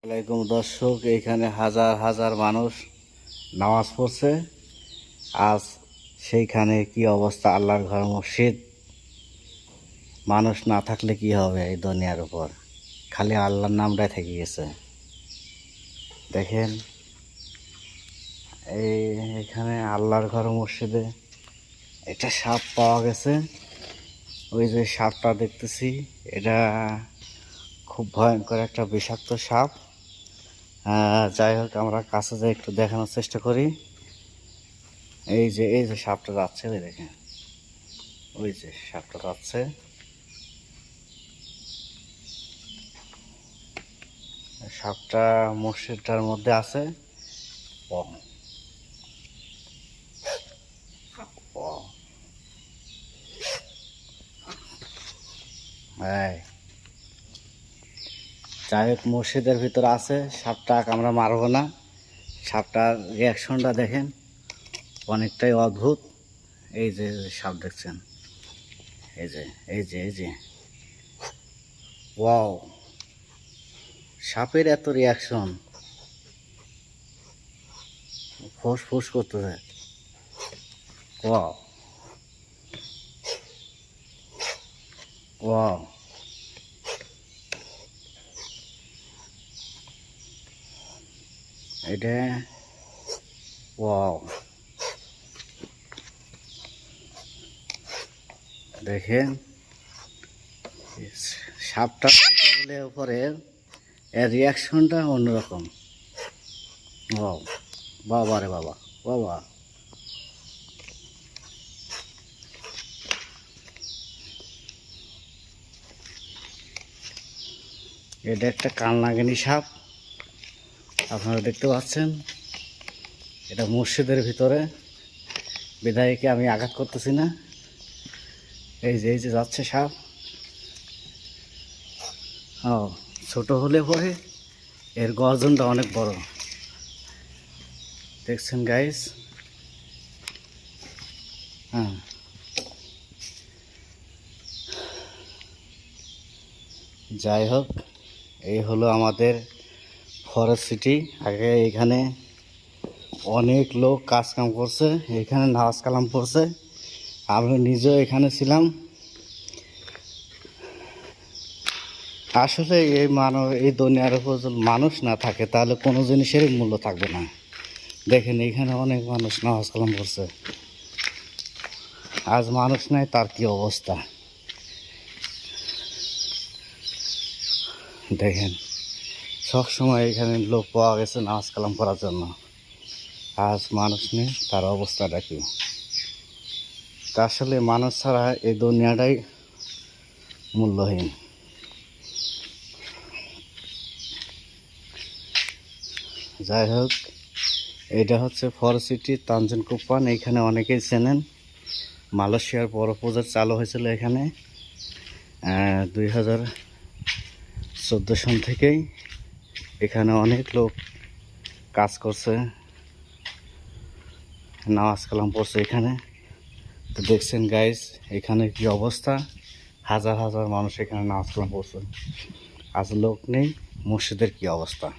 আসসালামাইকুম দর্শক, এইখানে হাজার হাজার মানুষ নামাজ পড়ছে। আজ সেইখানে কি অবস্থা, আল্লাহর ঘর মসজিদ, মানুষ না থাকলে কি হবে এই দুনিয়ার উপর, খালি আল্লাহর নামটাই থেকে গেছে। দেখেন এইখানে আল্লাহর ঘর মসজিদে একটা সাপ পাওয়া গেছে। ওই যে সাপটা দেখতেছি, এটা খুব ভয়ঙ্কর একটা বিষাক্ত সাপ। যাই হোক, আমরা কাছে যাই একটু দেখানোর চেষ্টা করি। এই যে সাপটা যাচ্ছে, ওই দেখেন, ওই যে সাপটা যাচ্ছে। সাপটা মসজিদটার মধ্যে আছে। ও ও যাই হোক, মসজিদের ভিতরে আছে সাপটা, আমরা মারবো না। সাপটার রিয়াকশনটা দেখেন, অনেকটাই অদ্ভুত। এই যে সাপ দেখছেন, এই যে ওয়াও, সাপের এত রিয়াকশন, ফোঁস ফোঁস করতেছে। ওয়াও ওয়াও, এটা ওয়াও, দেখেন সাপটা বলে উপরে এর রিয়াকশনটা অন্যরকম। ওয়াও, বাবা রে বাবা, বাবা, এটা একটা কালনাগিনী সাপ, আপনারা দেখতে পাচ্ছেন। এটা মসজিদের ভিতরে, বিধায়ীকে আমি আঘাত করতেছি না। এই যে যাচ্ছে সাপ। ও, ছোট হলে পরে এর গর্জনটা অনেক বড়, দেখছেন গাইস। হ্যাঁ, যাই হোক, এই হলো আমাদের ফরেস্ট সিটি। আগে এখানে অনেক লোক কাজ কাম করছে, এখানে নামাজ কালাম পড়ছে। আমি নিজেও এখানে ছিলাম। আসলে এই দুনিয়ার উপর যদি মানুষ না থাকে, তাহলে কোনো জিনিসেরই মূল্য থাকবে না। দেখেন এখানে অনেক মানুষ নামাজ কালাম করছে, আজ মানুষ নাই, তার কি অবস্থা দেখেন। সবসময় এখানে লোক পাওয়া গেছে নামাজ কালাম করার জন্য, আজ মানুষ নেই, তার অবস্থাটা কি। তা আসলে মানুষ ছাড়া এই দুনিয়াটাই মূল্যহীন। যাই হোক, এটা হচ্ছে ফরেস্ট সিটি তানজিন কোপ্পান। এইখানে অনেকেই চেনেন, মালয়েশিয়ার বড় প্রজেক্ট চালু হয়েছিল এখানে 2014 সন থেকেই। এখানে অনেক লোক কাজ করছে, নামাজ কালাম পড়ছে এখানে। তো দেখছেন গাইস, এখানে কি অবস্থা, হাজার হাজার মানুষ এখানে নামাজ কালাম পড়ছে। আজ লোক নেই, মসজিদের কি অবস্থা।